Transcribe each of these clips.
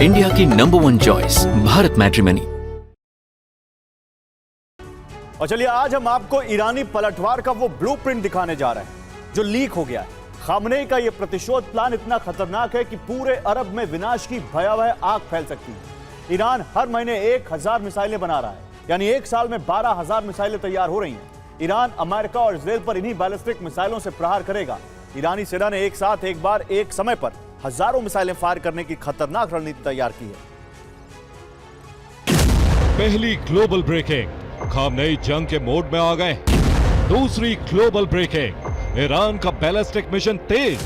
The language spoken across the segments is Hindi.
इंडिया की नंबर 1 चॉइस भारत मैट्रिमनी। और चलिए आज हम आपको ईरानी पलटवार का वो ब्लूप्रिंट दिखाने जा रहे हैं जो लीक हो गया है। खामनेई का ये प्रतिशोध प्लान इतना खतरनाक है कि पूरे अरब में विनाश की भयावह आग फैल सकती है। ईरान हर महीने 1000 मिसाइलें बना रहा है, यानी एक साल में 12,000 मिसाइलें तैयार हो रही हैं। ईरान अमेरिका और इजराइल पर इन्हीं बैलिस्टिक मिसाइलों से प्रहार करेगा। ईरानी सेना ने एक साथ एक बार एक समय पर हजारों मिसाइलें फायर करने की खतरनाक रणनीति तैयार की है। पहली ग्लोबल ब्रेकिंग, खामनेई जंग के मोड में आ गए। दूसरी ग्लोबल ब्रेकिंग, ईरान का बैलिस्टिक मिशन तेज।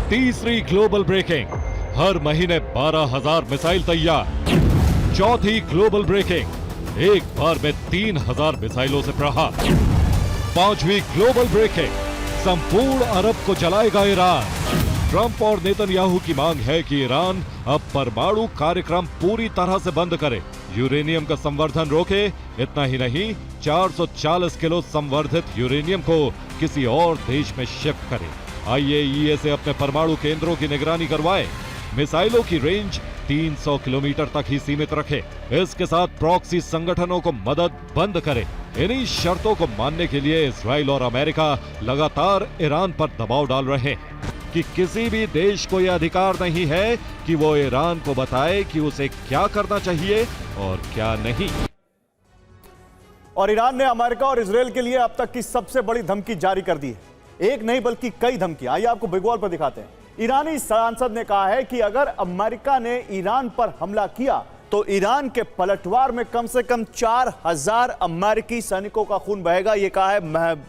तीसरी ग्लोबल ब्रेकिंग, हर महीने 12,000 मिसाइल तैयार। चौथी ग्लोबल ब्रेकिंग, एक बार में 3,000 मिसाइलों से प्रहार। पांचवी ग्लोबल ब्रेकिंग, संपूर्ण अरब को जलाएगा ईरान। ट्रंप और नेतन्याहू की मांग है कि ईरान अब परमाणु कार्यक्रम पूरी तरह से बंद करे, यूरेनियम का संवर्धन रोके। इतना ही नहीं, 440 किलो संवर्धित यूरेनियम को किसी और देश में शिफ्ट करे। IAEA से अपने परमाणु केंद्रों की निगरानी करवाए। मिसाइलों की रेंज 300 किलोमीटर तक ही सीमित रखे। इसके साथ प्रॉक्सी संगठनों को मदद बंद करे। इन्हीं शर्तों को मानने के लिए इजराइल और अमेरिका लगातार ईरान पर दबाव डाल रहे हैं कि किसी भी देश को यह अधिकार नहीं है कि वो ईरान को बताए कि उसे क्या करना चाहिए और क्या नहीं। और ईरान ने अमेरिका और इजराइल के लिए अब तक की सबसे बड़ी धमकी जारी कर दी है। एक नहीं बल्कि कई धमकी। आइए आपको बिग वॉल पर दिखाते हैं। ईरानी सांसद ने कहा है कि अगर अमेरिका ने ईरान पर हमला किया तो ईरान के पलटवार में कम से कम 4,000 अमेरिकी सैनिकों का खून बहेगा। यह कहा है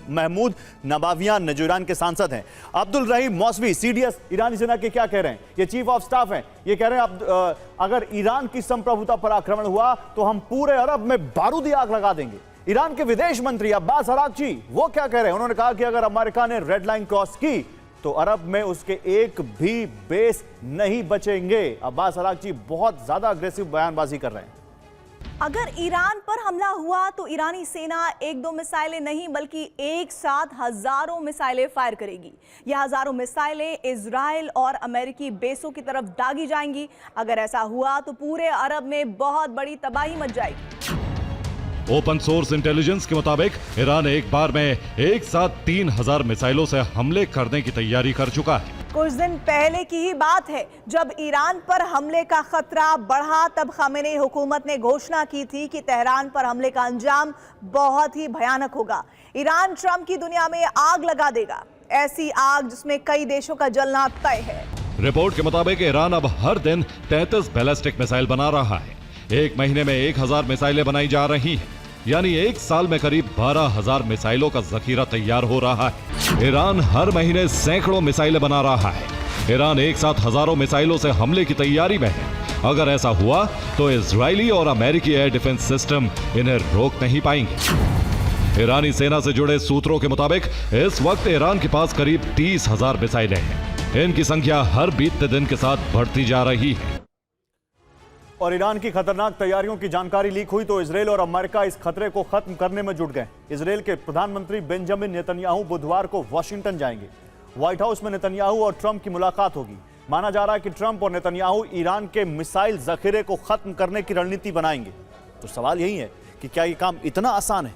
महमूद नबावियान, जो ईरान के सांसद हैं। अब्दुल रहीम मौसवी, CDS ईरानी सेना के क्या कह रहे हैं? ये चीफ ऑफ स्टाफ हैं। ये कह रहे हैं अगर ईरान की संप्रभुता पर आक्रमण हुआ तो हम पूरे अरब में बारूदी आग लगा देंगे। ईरान के विदेश मंत्री अब्बास अरागची वो क्या कह रहे हैं? उन्होंने कहा कि अगर अमेरिका ने रेड लाइन क्रॉस की तो अरब में उसके एक भी बेस नहीं बचेंगे। अब्बास अरागची बहुत ज्यादा अग्रेसिव बयानबाजी कर रहे हैं। अगर ईरान पर हमला हुआ तो ईरानी सेना एक दो मिसाइलें नहीं बल्कि एक साथ हजारों मिसाइलें फायर करेगी। यह हजारों मिसाइलें इजराइल और अमेरिकी बेसों की तरफ दागी जाएंगी। अगर ऐसा हुआ तो पूरे अरब में बहुत बड़ी तबाही मच जाएगी। ओपन सोर्स इंटेलिजेंस के मुताबिक ईरान एक बार में एक साथ 3,000 मिसाइलों से हमले करने की तैयारी कर चुका है। कुछ दिन पहले की ही बात है जब ईरान पर हमले का खतरा बढ़ा, तब खामेनेई हुकूमत ने घोषणा की थी कि तेहरान पर हमले का अंजाम बहुत ही भयानक होगा। ईरान ट्रंप की दुनिया में आग लगा देगा, ऐसी आग जिसमें कई देशों का जलना तय है। रिपोर्ट के मुताबिक ईरान अब हर दिन 33 बैलिस्टिक मिसाइल बना रहा है। एक महीने में 1,000 मिसाइलें बनाई जा रही हैं, यानी एक साल में करीब 12,000 मिसाइलों का जखीरा तैयार हो रहा है। ईरान हर महीने सैकड़ों मिसाइलें बना रहा है। ईरान एक साथ हजारों मिसाइलों से हमले की तैयारी में है। अगर ऐसा हुआ तो इजरायली और अमेरिकी एयर डिफेंस सिस्टम इन्हें रोक नहीं पाएंगे। ईरानी सेना से जुड़े सूत्रों के मुताबिक इस वक्त ईरान के पास करीब 30,000 मिसाइलें हैं। इनकी संख्या हर बीतते दिन के साथ बढ़ती जा रही है। और ईरान की खतरनाक तैयारियों की जानकारी लीक हुई तो इजराइल और अमेरिका इस खतरे को खत्म करने में जुट गए। इजराइल के प्रधानमंत्री बेंजामिन नेतन्याहू बुधवार को वॉशिंगटन जाएंगे। व्हाइट हाउस में नेतन्याहू और ट्रंप की मुलाकात होगी। माना जा रहा है कि ट्रंप और नेतन्याहू ईरान के मिसाइल जखीरे को खत्म करने की रणनीति बनाएंगे। तो सवाल यही है कि क्या ये काम इतना आसान है?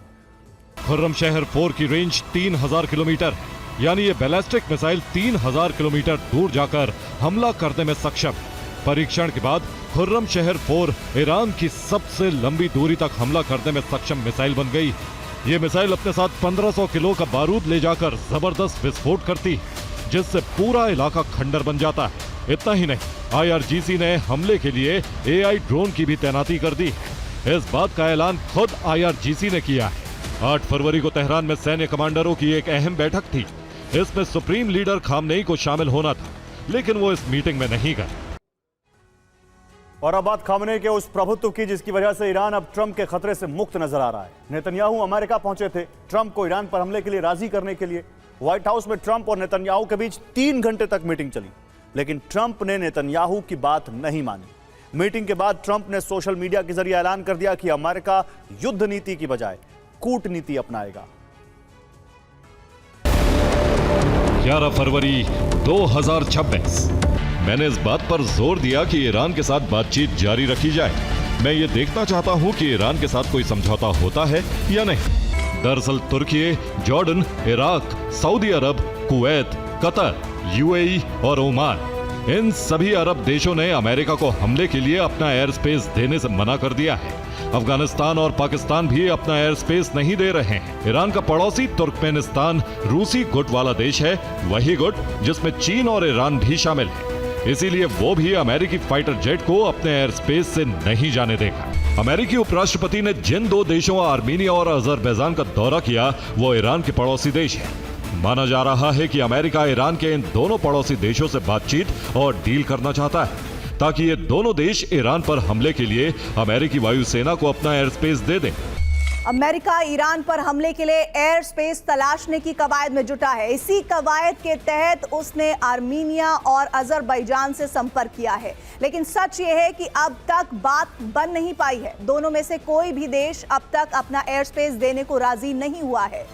खुर्रम शहर 4 की रेंज 3,000 किलोमीटर, यानी ये बैलिस्टिक मिसाइल 3,000 किलोमीटर दूर जाकर हमला करने में सक्षम है। परीक्षण के बाद खुर्रम शहर 4 ईरान की सबसे लंबी दूरी तक हमला करने में सक्षम मिसाइल बन गई। ये मिसाइल अपने साथ 1500 किलो का बारूद ले जाकर जबरदस्त विस्फोट करती है, जिससे पूरा इलाका खंडर बन जाता है। इतना ही नहीं, IRGC ने हमले के लिए AI ड्रोन की भी तैनाती कर दी। इस बात का ऐलान खुद IRGC ने किया है। 8 फरवरी को तेहरान में सैन्य कमांडरों की एक अहम बैठक थी। इसमें सुप्रीम लीडर खामनेई को शामिल होना था, लेकिन वो इस मीटिंग में नहीं गए। और अब बात खामनेई के उस प्रभुत्व की जिसकी वजह से ईरान अब ट्रंप के खतरे से मुक्त नजर आ रहा है। नेतन्याहू अमेरिका पहुंचे थे ट्रंप को ईरान पर हमले के लिए राजी करने के लिए। व्हाइट हाउस में ट्रंप और नेतन्याहू के बीच 3 घंटे तक मीटिंग चली, लेकिन ट्रंप ने नेतन्याहू की बात नहीं मानी। मीटिंग के बाद ट्रंप ने सोशल मीडिया के जरिए ऐलान कर दिया कि अमेरिका युद्ध नीति की बजाय कूटनीति अपनाएगा। 11 फरवरी 2026 मैंने इस बात पर जोर दिया कि ईरान के साथ बातचीत जारी रखी जाए। मैं ये देखना चाहता हूँ कि ईरान के साथ कोई समझौता होता है या नहीं। दरअसल तुर्की, जॉर्डन, इराक, सऊदी अरब, कुवैत, कतर, यूएई और ओमान, इन सभी अरब देशों ने अमेरिका को हमले के लिए अपना एयर स्पेस देने से मना कर दिया है। अफगानिस्तान और पाकिस्तान भी अपना एयर स्पेस नहीं दे रहे हैं। ईरान का पड़ोसी तुर्कमेनिस्तान रूसी गुट वाला देश है, वही गुट जिसमें चीन और ईरान भी शामिल है। इसीलिए वो भी अमेरिकी फाइटर जेट को अपने एयर स्पेस से नहीं जाने देगा। अमेरिकी उपराष्ट्रपति ने जिन दो देशों आर्मीनिया और अजरबैजान का दौरा किया वो ईरान के पड़ोसी देश है। माना जा रहा है कि अमेरिका ईरान के इन दोनों पड़ोसी देशों से बातचीत और डील करना चाहता है ताकि ये दोनों देश ईरान पर हमले के लिए अमेरिकी वायुसेना को अपना एयर स्पेस दे दें। अमेरिका ईरान पर हमले के लिए एयर स्पेस तलाशने की कवायद में जुटा है। इसी कवायद के तहत उसने आर्मीनिया और अजरबैजान से संपर्क किया है। लेकिन सच ये है कि अब तक बात बन नहीं पाई है। दोनों में से कोई भी देश अब तक अपना एयर स्पेस देने को राजी नहीं हुआ है।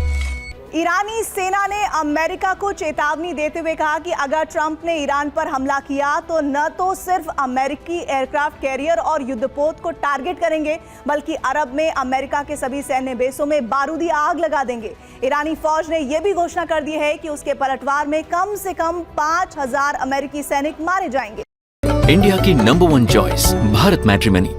ईरानी सेना ने अमेरिका को चेतावनी देते हुए कहा कि अगर ट्रंप ने ईरान पर हमला किया तो न तो सिर्फ अमेरिकी एयरक्राफ्ट कैरियर और युद्धपोत को टारगेट करेंगे बल्कि अरब में अमेरिका के सभी सैन्य बेसों में बारूदी आग लगा देंगे। ईरानी फौज ने यह भी घोषणा कर दी है कि उसके पलटवार में कम से कम 5000 अमेरिकी सैनिक मारे जाएंगे। इंडिया की नंबर 1 चॉइस भारत मैट्रिमनी।